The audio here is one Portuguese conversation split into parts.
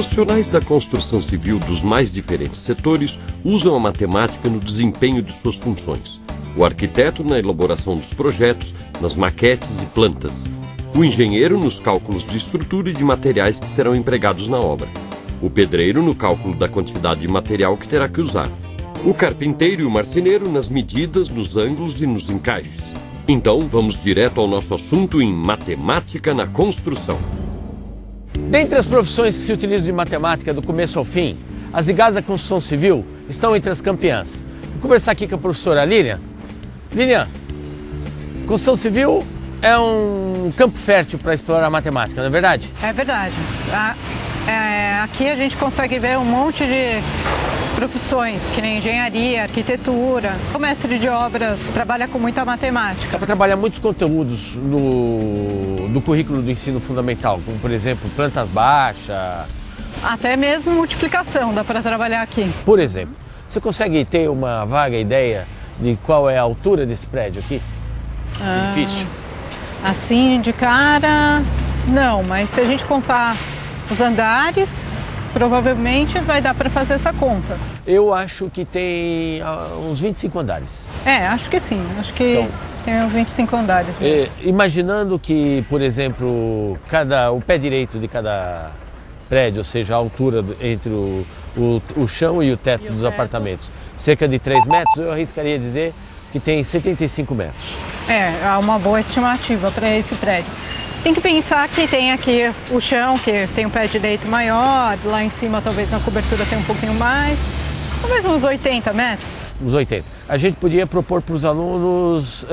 Profissionais da construção civil dos mais diferentes setores usam a matemática no desempenho de suas funções. O arquiteto na elaboração dos projetos, nas maquetes e plantas. O engenheiro nos cálculos de estrutura e de materiais que serão empregados na obra. O pedreiro no cálculo da quantidade de material que terá que usar. O carpinteiro e o marceneiro nas medidas, nos ângulos e nos encaixes. Então, vamos direto ao nosso assunto em matemática na construção. Dentre as profissões que se utilizam de matemática do começo ao fim, as ligadas à construção civil estão entre as campeãs. Vou conversar aqui com a professora Lilian. Lilian, construção civil é um campo fértil para explorar a matemática, não é verdade? É verdade. Aqui a gente consegue ver um monte de profissões, que nem engenharia, arquitetura. O mestre de obras trabalha com muita matemática. Dá para trabalhar muitos conteúdos do currículo do ensino fundamental, como por exemplo, plantas baixas. Até mesmo multiplicação dá para trabalhar aqui. Por exemplo, você consegue ter uma vaga ideia de qual é a altura desse prédio aqui? Edifício? Assim de cara, não, mas se a gente contar os andares, provavelmente vai dar para fazer essa conta. Eu acho que tem uns 25 andares. Acho que sim. Acho que então, tem uns 25 andares mesmo. Imaginando que, por exemplo, o pé direito de cada prédio, ou seja, a altura entre o chão e o teto dos apartamentos, cerca de 3 metros, eu arriscaria dizer que tem 75 metros. É uma boa estimativa para esse prédio. Tem que pensar que tem aqui o chão, que tem um pé direito maior, lá em cima talvez na cobertura tem um pouquinho mais, talvez uns 80 metros. Uns 80. A gente podia propor para os alunos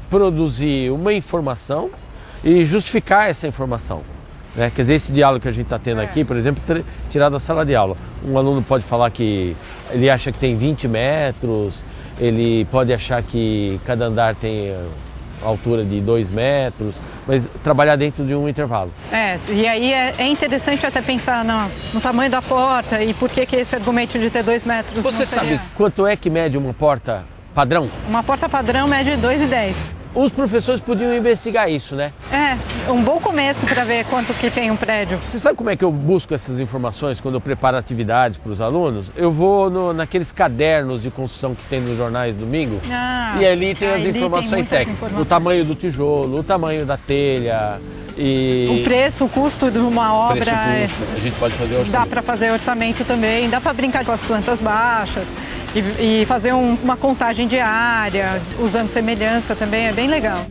produzir uma informação e justificar essa informação. Né? Quer dizer, esse diálogo que a gente está tendo aqui, por exemplo, tirado da sala de aula. Um aluno pode falar que ele acha que tem 20 metros, ele pode achar que cada andar tem altura de 2 metros, mas trabalhar dentro de um intervalo. E aí é interessante até pensar no tamanho da porta e por que esse argumento de ter 2 metros. Você sabe quanto é que mede uma porta padrão? Uma porta padrão mede 2,10. Os professores podiam investigar isso, né? Um bom começo para ver quanto que tem um prédio. Você sabe como é que eu busco essas informações quando eu preparo atividades para os alunos? Eu vou naqueles cadernos de construção que tem nos jornais domingo e ali tem as informações técnicas. O tamanho do tijolo, o tamanho da telha e... O preço, o custo de uma obra. A gente pode fazer orçamento. Dá para fazer orçamento também, dá para brincar com as plantas baixas. E fazer uma contagem diária, usando semelhança também, é bem legal.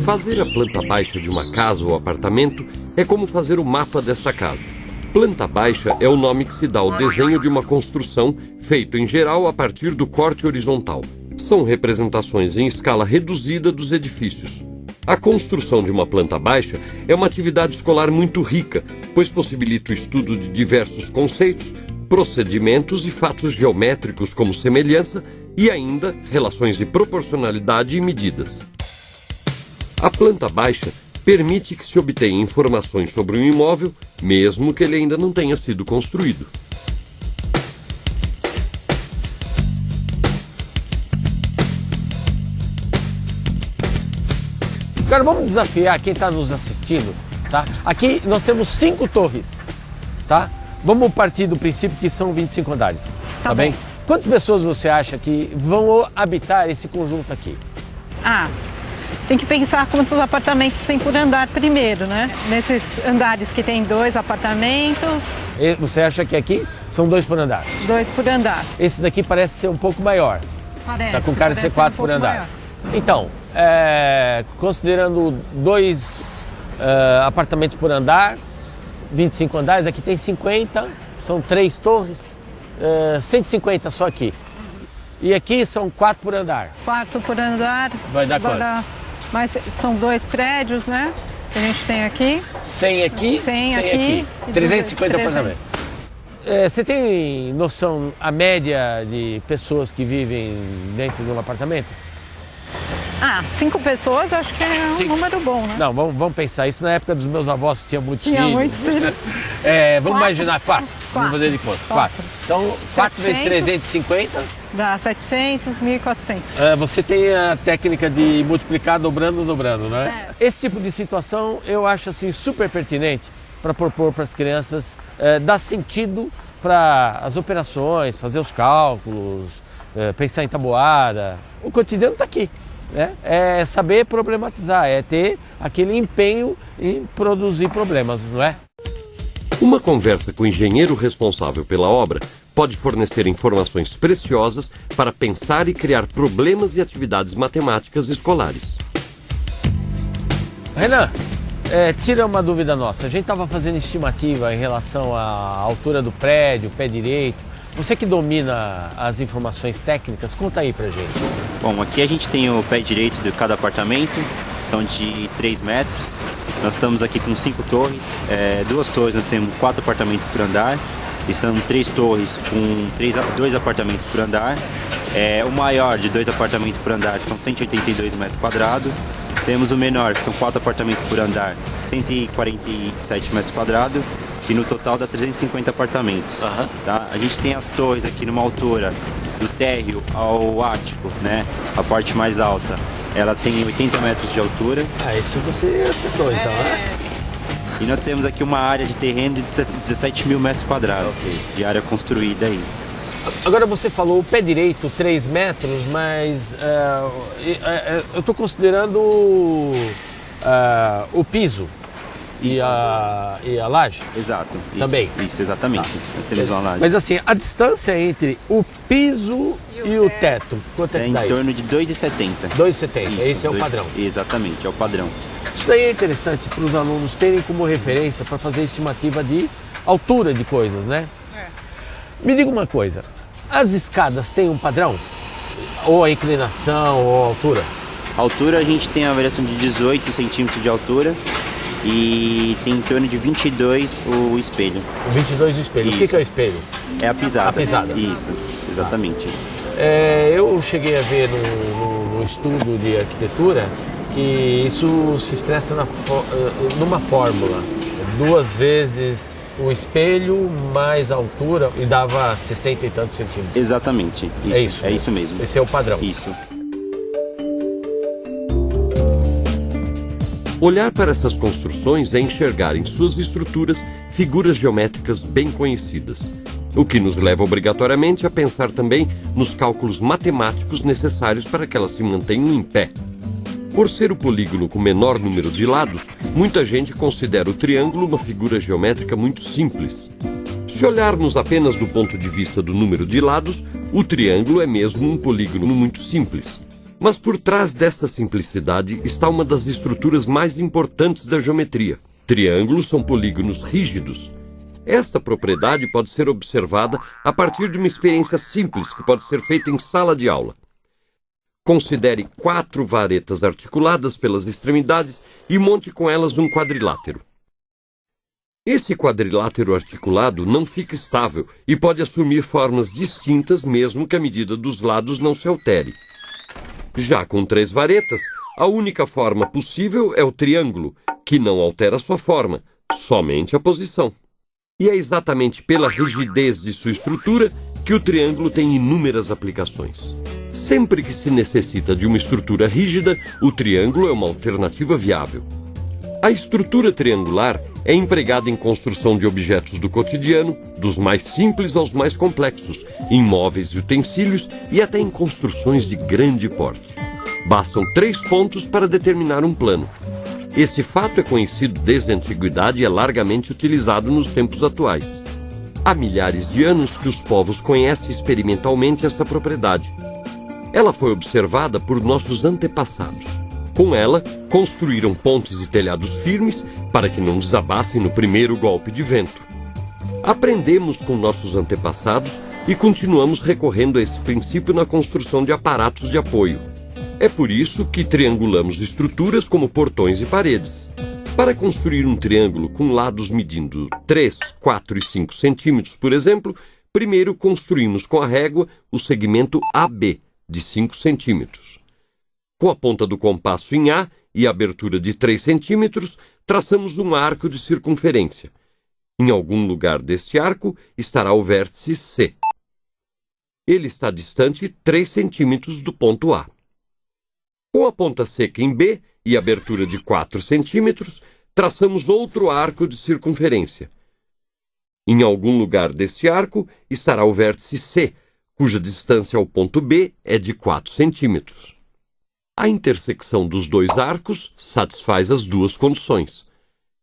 Fazer a planta baixa de uma casa ou apartamento é como fazer o mapa desta casa. Planta baixa é o nome que se dá ao desenho de uma construção, feito em geral a partir do corte horizontal. São representações em escala reduzida dos edifícios. A construção de uma planta baixa é uma atividade escolar muito rica, pois possibilita o estudo de diversos conceitos, procedimentos e fatos geométricos como semelhança e ainda relações de proporcionalidade e medidas. A planta baixa permite que se obtenha informações sobre um imóvel, mesmo que ele ainda não tenha sido construído. Agora vamos desafiar quem está nos assistindo, tá? Aqui nós temos 5 torres, tá? Vamos partir do princípio que são 25 andares, tá bem? Quantas pessoas você acha que vão habitar esse conjunto aqui? Tem que pensar quantos apartamentos tem por andar primeiro, né? Nesses andares que tem 2 apartamentos. E você acha que aqui são 2 por andar? 2 por andar. Esse daqui parece ser um pouco maior. Parece. Tá com cara de ser 4 por andar. Maior. Então, considerando 2 apartamentos por andar, 25 andares, aqui tem 50, são 3 torres, 150 só aqui. E aqui são 4 por andar. 4 por andar. Vai dar quanto? Mas são 2 prédios, né? Que a gente tem aqui. 100 aqui, 100 aqui. 350 apartamentos. Você tem noção a média de pessoas que vivem dentro de um apartamento? 5 pessoas acho que é um número bom, né? Não, vamos pensar isso na época dos meus avós, que tinha muitos filhos. Tinha muitos filhos. Vamos imaginar 4. Vamos fazer de conta. 4. Então, 4 vezes 350. Dá 700, 1.400. Você tem a técnica de multiplicar dobrando, não é? Esse tipo de situação eu acho assim super pertinente, para propor para as crianças dar sentido para as operações, fazer os cálculos, pensar em tabuada. O cotidiano está aqui, né? É saber problematizar, é ter aquele empenho em produzir problemas, não é? Uma conversa com o engenheiro responsável pela obra pode fornecer informações preciosas para pensar e criar problemas e atividades matemáticas escolares. Renan, tira uma dúvida nossa. A gente estava fazendo estimativa em relação à altura do prédio, pé direito. Você que domina as informações técnicas, conta aí pra gente. Bom, aqui a gente tem o pé direito de cada apartamento, são de 3 metros. Nós estamos aqui com 5 torres, 2 torres nós temos 4 apartamentos por andar, e são 3 torres com 2 apartamentos por andar. O maior de 2 apartamentos por andar são 182 metros quadrados. Temos o menor, que são 4 apartamentos por andar, 147 metros quadrados, e no total dá 350 apartamentos. Tá? A gente tem as torres aqui numa altura do térreo ao ático, né? A parte mais alta. Ela tem 80 metros de altura. Isso você acertou então, né? E nós temos aqui uma área de terreno de 17 mil metros quadrados, de área construída aí. Agora você falou o pé direito 3 metros, mas eu estou considerando o piso e a laje. Exato. Isso, também. Isso, exatamente. Nós temos uma laje. Mas assim, a distância entre o piso e o teto, quanto é que dá em isso? torno de 2,70. 2,70, esse é o padrão. Exatamente, é o padrão. Isso daí é interessante para os alunos terem como referência para fazer estimativa de altura de coisas, né? Me diga uma coisa, as escadas têm um padrão? Ou a inclinação, ou a altura? A altura a gente tem a variação de 18 centímetros de altura e tem em torno de 22 o espelho. 22 o espelho. Isso. O que é o espelho? É a pisada. A pisada. Isso, exatamente. Eu cheguei a ver no estudo de arquitetura que isso se expressa numa fórmula. 2 vezes o espelho mais a altura e dava 60 e tantos centímetros. Exatamente. Isso, é isso mesmo. Esse é o padrão. Isso. Olhar para essas construções é enxergar em suas estruturas figuras geométricas bem conhecidas, o que nos leva obrigatoriamente a pensar também nos cálculos matemáticos necessários para que elas se mantenham em pé. Por ser o polígono com menor número de lados, muita gente considera o triângulo uma figura geométrica muito simples. Se olharmos apenas do ponto de vista do número de lados, o triângulo é mesmo um polígono muito simples. Mas por trás dessa simplicidade está uma das estruturas mais importantes da geometria. Triângulos são polígonos rígidos. Esta propriedade pode ser observada a partir de uma experiência simples que pode ser feita em sala de aula. Considere 4 varetas articuladas pelas extremidades e monte com elas um quadrilátero. Esse quadrilátero articulado não fica estável e pode assumir formas distintas mesmo que a medida dos lados não se altere. Já com 3 varetas, a única forma possível é o triângulo, que não altera sua forma, somente a posição. E é exatamente pela rigidez de sua estrutura que o triângulo tem inúmeras aplicações. Sempre que se necessita de uma estrutura rígida, o triângulo é uma alternativa viável. A estrutura triangular é empregada em construção de objetos do cotidiano, dos mais simples aos mais complexos, em móveis e utensílios e até em construções de grande porte. Bastam 3 pontos para determinar um plano. Esse fato é conhecido desde a antiguidade e é largamente utilizado nos tempos atuais. Há milhares de anos que os povos conhecem experimentalmente esta propriedade. Ela foi observada por nossos antepassados. Com ela, construíram pontes e telhados firmes para que não desabassem no primeiro golpe de vento. Aprendemos com nossos antepassados e continuamos recorrendo a esse princípio na construção de aparatos de apoio. É por isso que triangulamos estruturas como portões e paredes. Para construir um triângulo com lados medindo 3, 4 e 5 centímetros, por exemplo, primeiro construímos com a régua o segmento AB, de 5 centímetros. Com a ponta do compasso em A e a abertura de 3 centímetros, traçamos um arco de circunferência. Em algum lugar deste arco estará o vértice C. Ele está distante 3 centímetros do ponto A. Com a ponta seca em B e abertura de 4 centímetros, traçamos outro arco de circunferência. Em algum lugar desse arco estará o vértice C, cuja distância ao ponto B é de 4 centímetros. A intersecção dos dois arcos satisfaz as duas condições.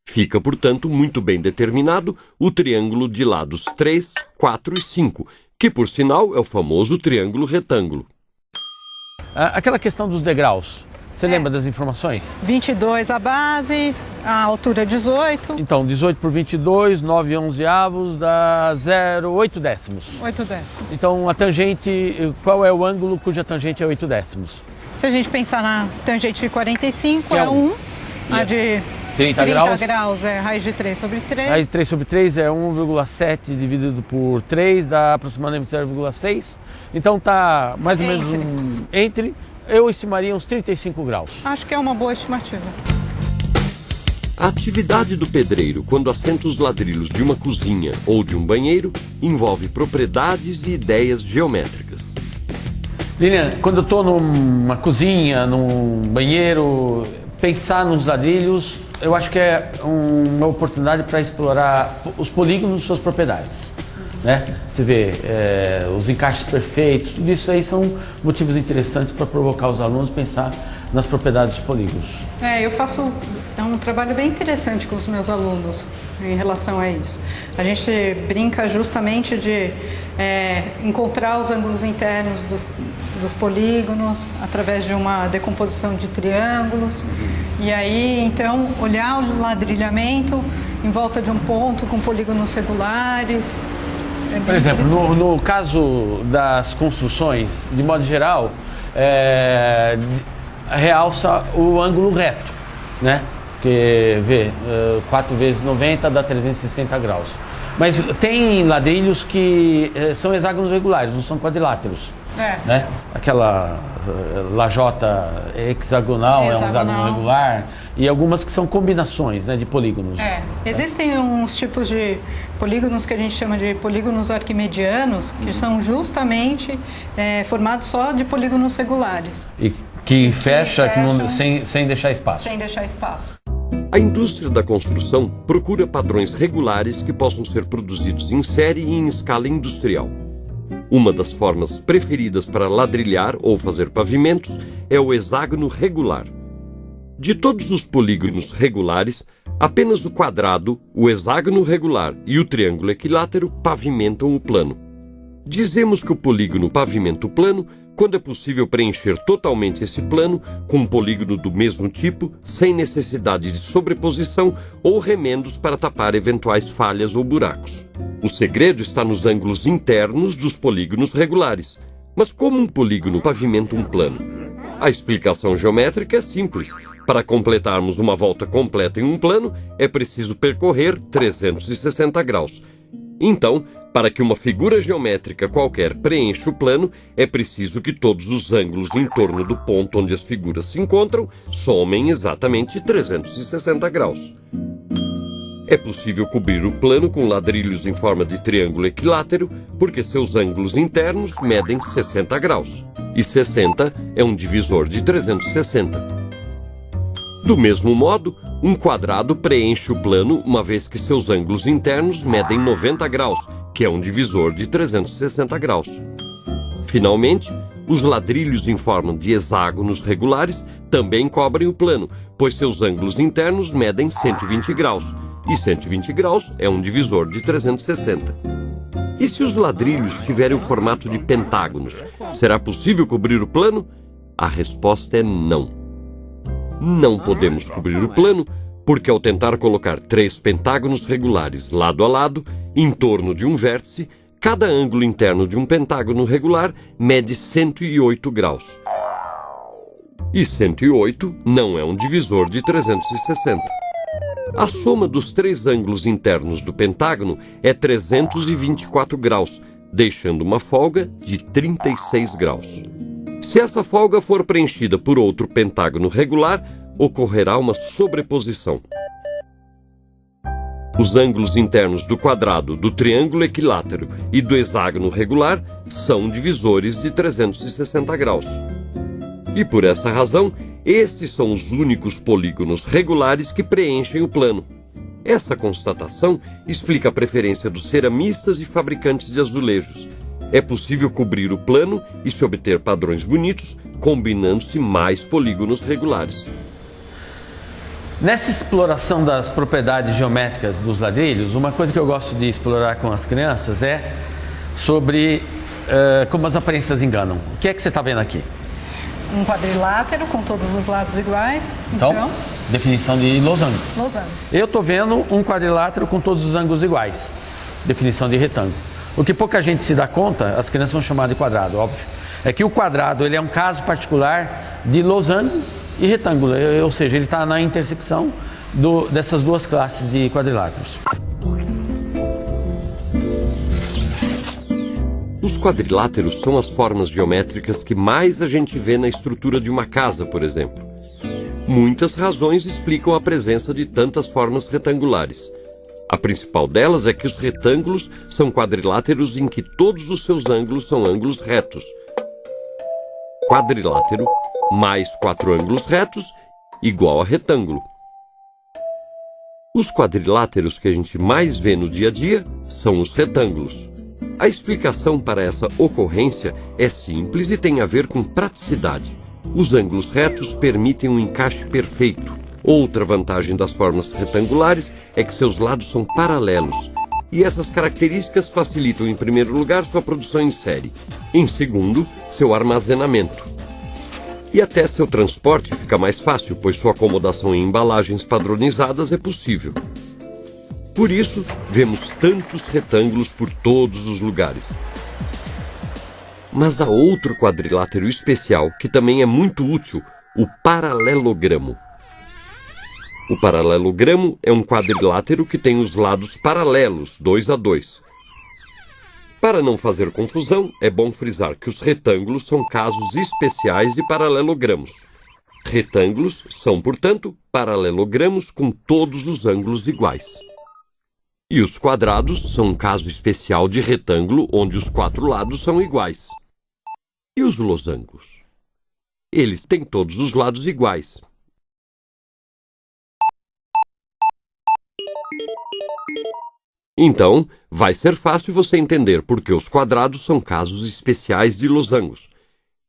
Fica, portanto, muito bem determinado o triângulo de lados 3, 4 e 5, que, por sinal, é o famoso triângulo retângulo. Aquela questão dos degraus, você lembra das informações? 22 a base, a altura 18. Então, 18 por 22, 9 11avos dá 0,8 décimos. 8 décimos. Então, a tangente, qual é o ângulo cuja tangente é 8 décimos? Se a gente pensar na tangente de 45, Que é é 1. A é de 30 graus é raiz de 3 sobre 3. Raiz de 3 sobre 3 é 1,7 dividido por 3, dá aproximadamente 0,6. Então, está mais ou menos entre. Eu estimaria uns 35 graus. Acho que é uma boa estimativa. A atividade do pedreiro, quando assenta os ladrilhos de uma cozinha ou de um banheiro, envolve propriedades e ideias geométricas. Lilian, quando eu estou numa cozinha, num banheiro, pensar nos ladrilhos, eu acho que é uma oportunidade para explorar os polígonos e suas propriedades. Né? Você vê os encaixes perfeitos, tudo isso aí são motivos interessantes para provocar os alunos a pensar nas propriedades dos polígonos. Eu faço um trabalho bem interessante com os meus alunos em relação a isso. A gente brinca justamente de encontrar os ângulos internos dos polígonos através de uma decomposição de triângulos e aí então olhar o ladrilhamento em volta de um ponto com polígonos regulares. Por exemplo, no caso das construções, de modo geral, realça o ângulo reto, né? Porque, 4 vezes 90 dá 360 graus. Mas tem ladrilhos que são hexágonos regulares, não são quadriláteros. Né? Aquela lajota hexagonal é um hexágono regular e algumas que são combinações, né, de polígonos. Existem uns tipos de polígonos que a gente chama de polígonos arquimedianos, que são justamente formados só de polígonos regulares. E que fecha sem deixar espaço. Sem deixar espaço. A indústria da construção procura padrões regulares que possam ser produzidos em série e em escala industrial. Uma das formas preferidas para ladrilhar ou fazer pavimentos é o hexágono regular. De todos os polígonos regulares, apenas o quadrado, o hexágono regular e o triângulo equilátero pavimentam o plano. Dizemos que o polígono pavimenta o plano quando é possível preencher totalmente esse plano com um polígono do mesmo tipo, sem necessidade de sobreposição ou remendos para tapar eventuais falhas ou buracos. O segredo está nos ângulos internos dos polígonos regulares. Mas como um polígono pavimenta um plano? A explicação geométrica é simples. Para completarmos uma volta completa em um plano, é preciso percorrer 360 graus. Então, para que uma figura geométrica qualquer preencha o plano, é preciso que todos os ângulos em torno do ponto onde as figuras se encontram somem exatamente 360 graus. É possível cobrir o plano com ladrilhos em forma de triângulo equilátero, porque seus ângulos internos medem 60 graus. E 60 é um divisor de 360. Do mesmo modo, um quadrado preenche o plano uma vez que seus ângulos internos medem 90 graus, que é um divisor de 360 graus. Finalmente, os ladrilhos em forma de hexágonos regulares também cobrem o plano, pois seus ângulos internos medem 120 graus, e 120 graus é um divisor de 360. E se os ladrilhos tiverem o formato de pentágonos, será possível cobrir o plano? A resposta é não. Não podemos cobrir o plano, porque ao tentar colocar 3 pentágonos regulares lado a lado, em torno de um vértice, cada ângulo interno de um pentágono regular mede 108 graus. E 108 não é um divisor de 360. A soma dos 3 ângulos internos do pentágono é 324 graus, deixando uma folga de 36 graus. Se essa folga for preenchida por outro pentágono regular, ocorrerá uma sobreposição. Os ângulos internos do quadrado, do triângulo equilátero e do hexágono regular são divisores de 360 graus. E por essa razão, Esses são os únicos polígonos regulares que preenchem o plano. Essa constatação explica a preferência dos ceramistas e fabricantes de azulejos. É possível cobrir o plano e se obter padrões bonitos, combinando-se mais polígonos regulares. Nessa exploração das propriedades geométricas dos ladrilhos, uma coisa que eu gosto de explorar com as crianças é sobre como as aparências enganam. O que é que você está vendo aqui? Um quadrilátero com todos os lados iguais. Então, definição de losango. Losango. Eu estou vendo um quadrilátero com todos os ângulos iguais. Definição de retângulo. O que pouca gente se dá conta, as crianças vão chamar de quadrado, óbvio, é que o quadrado ele é um caso particular de losango e retângulo, ou seja, ele está na intersecção dessas duas classes de quadriláteros. Os quadriláteros são as formas geométricas que mais a gente vê na estrutura de uma casa, por exemplo. Muitas razões explicam a presença de tantas formas retangulares. A principal delas é que os retângulos são quadriláteros em que todos os seus ângulos são ângulos retos. Quadrilátero mais 4 ângulos retos igual a retângulo. Os quadriláteros que a gente mais vê no dia a dia são os retângulos. A explicação para essa ocorrência é simples e tem a ver com praticidade. Os ângulos retos permitem um encaixe perfeito. Outra vantagem das formas retangulares é que seus lados são paralelos. E essas características facilitam, em primeiro lugar, sua produção em série. Em segundo, seu armazenamento. E até seu transporte fica mais fácil, pois sua acomodação em embalagens padronizadas é possível. Por isso, vemos tantos retângulos por todos os lugares. Mas há outro quadrilátero especial que também é muito útil, o paralelogramo. O paralelogramo é um quadrilátero que tem os lados paralelos, 2 a 2. Para não fazer confusão, é bom frisar que os retângulos são casos especiais de paralelogramos. Retângulos são, portanto, paralelogramos com todos os ângulos iguais. E os quadrados são um caso especial de retângulo onde os 4 lados são iguais. E os losangos? Eles têm todos os lados iguais. Então, vai ser fácil você entender por que os quadrados são casos especiais de losangos.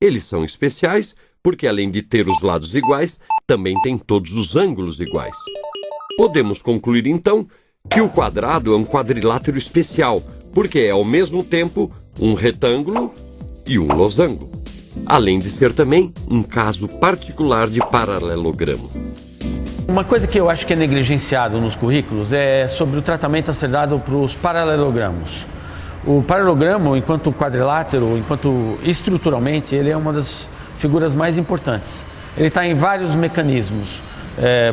Eles são especiais porque, além de ter os lados iguais, também têm todos os ângulos iguais. Podemos concluir, então, que o quadrado é um quadrilátero especial, porque é, ao mesmo tempo, um retângulo e um losango, além de ser também um caso particular de paralelogramo. Uma coisa que eu acho que é negligenciado nos currículos é sobre o tratamento a ser dado para os paralelogramos. O paralelogramo, enquanto quadrilátero, enquanto estruturalmente, ele é uma das figuras mais importantes. Ele está em vários mecanismos.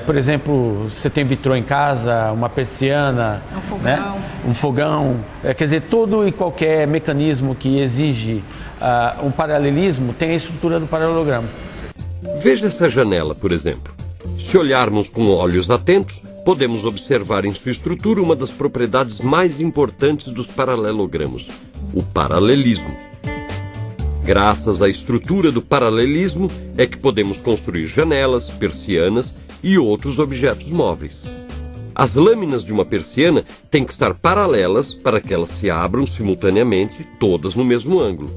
Por exemplo, você tem vitrô em casa, uma persiana, um fogão. Quer dizer, todo e qualquer mecanismo que exige um paralelismo tem a estrutura do paralelogramo. Veja essa janela, por exemplo. Se olharmos com olhos atentos, podemos observar em sua estrutura uma das propriedades mais importantes dos paralelogramos, o paralelismo. Graças à estrutura do paralelismo é que podemos construir janelas, persianas e outros objetos móveis. As lâminas de uma persiana têm que estar paralelas para que elas se abram simultaneamente, todas no mesmo ângulo.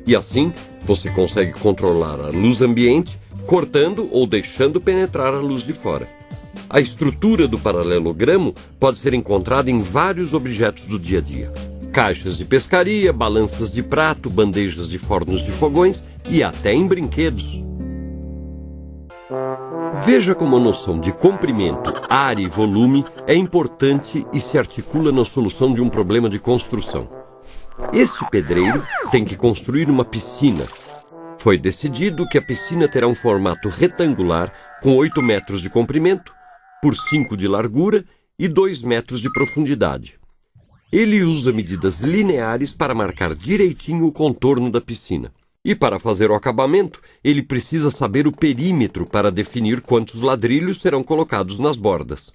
E assim, você consegue controlar a luz ambiente, cortando ou deixando penetrar a luz de fora. A estrutura do paralelogramo pode ser encontrada em vários objetos do dia a dia. Caixas de pescaria, balanças de prato, bandejas de fornos de fogões e até em brinquedos. Veja como a noção de comprimento, área e volume é importante e se articula na solução de um problema de construção. Este pedreiro tem que construir uma piscina. Foi decidido que a piscina terá um formato retangular com 8 metros de comprimento, por 5 de largura e 2 metros de profundidade. Ele usa medidas lineares para marcar direitinho o contorno da piscina. E para fazer o acabamento, ele precisa saber o perímetro para definir quantos ladrilhos serão colocados nas bordas.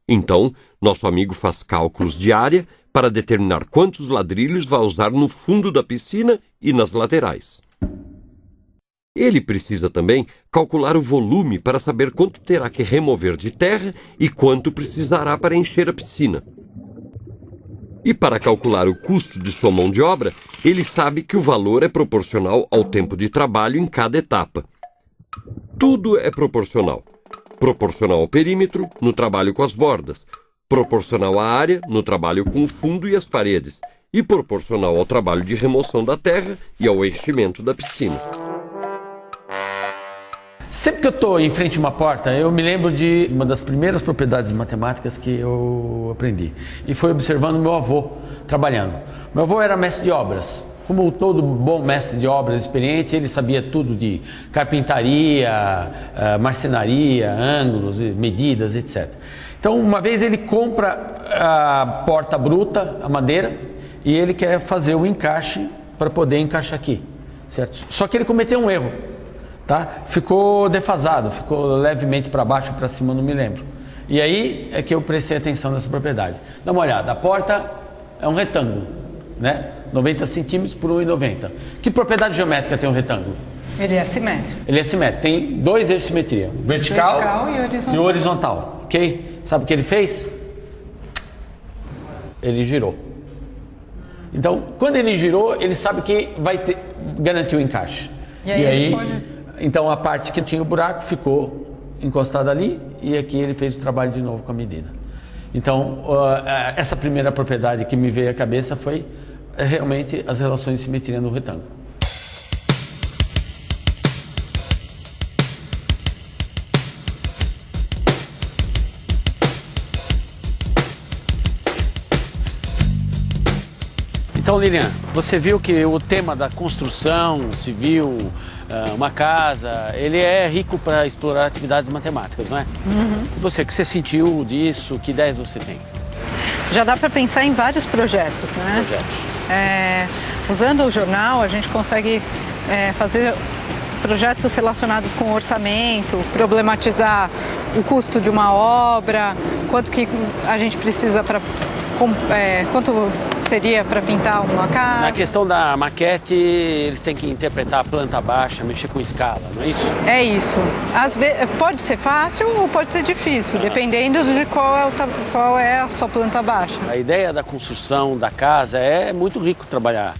Então, nosso amigo faz cálculos de área para determinar quantos ladrilhos vai usar no fundo da piscina e nas laterais. Ele precisa também calcular o volume para saber quanto terá que remover de terra e quanto precisará para encher a piscina. E para calcular o custo de sua mão de obra, ele sabe que o valor é proporcional ao tempo de trabalho em cada etapa. Tudo é proporcional. Proporcional ao perímetro, no trabalho com as bordas. Proporcional à área, no trabalho com o fundo e as paredes. E proporcional ao trabalho de remoção da terra e ao enchimento da piscina. Sempre que eu estou em frente a uma porta, eu me lembro de uma das primeiras propriedades matemáticas que eu aprendi. E foi observando meu avô trabalhando. Meu avô era mestre de obras. Como todo bom mestre de obras experiente, ele sabia tudo de carpintaria, marcenaria, ângulos, medidas, etc. Então, uma vez ele compra a porta bruta, a madeira, e ele quer fazer o encaixe para poder encaixar aqui, certo? Só que ele cometeu um erro. Tá? Ficou defasado, ficou levemente para baixo ou para cima, não me lembro. E aí é que eu prestei atenção nessa propriedade. Dá uma olhada, a porta é um retângulo, né? 90 centímetros por 1,90. Que propriedade geométrica tem um retângulo? Ele é simétrico. Ele é simétrico, tem dois eixos de simetria, vertical e horizontal. Ok? Sabe o que ele fez? Ele girou. Então, quando ele girou, ele sabe que vai garantir o encaixe. E aí ele pode... Então a parte que tinha o buraco ficou encostada ali e aqui ele fez o trabalho de novo com a medida. Então essa primeira propriedade que me veio à cabeça foi realmente as relações de simetria no retângulo. Então, Lilian, você viu que o tema da construção civil, uma casa, ele é rico para explorar atividades matemáticas, não é? Uhum. E você, o que você sentiu disso? Que ideias você tem? Já dá para pensar em vários projetos, né? Usando o jornal, a gente consegue fazer projetos relacionados com orçamento, problematizar o custo de uma obra, quanto que a gente precisa para... quanto seria para pintar uma casa? Na questão da maquete, eles têm que interpretar a planta baixa, mexer com escala, não é isso? É isso. Às vezes, pode ser fácil ou pode ser difícil, dependendo de qual é a sua planta baixa. A ideia da construção da casa é muito rico trabalhar.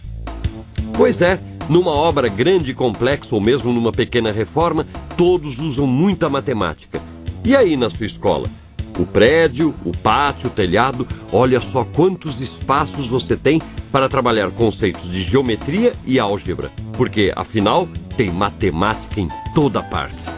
Pois é, numa obra grande e complexa ou mesmo numa pequena reforma, todos usam muita matemática. E aí na sua escola? O prédio, o pátio, o telhado, olha só quantos espaços você tem para trabalhar conceitos de geometria e álgebra, porque, afinal, tem matemática em toda parte.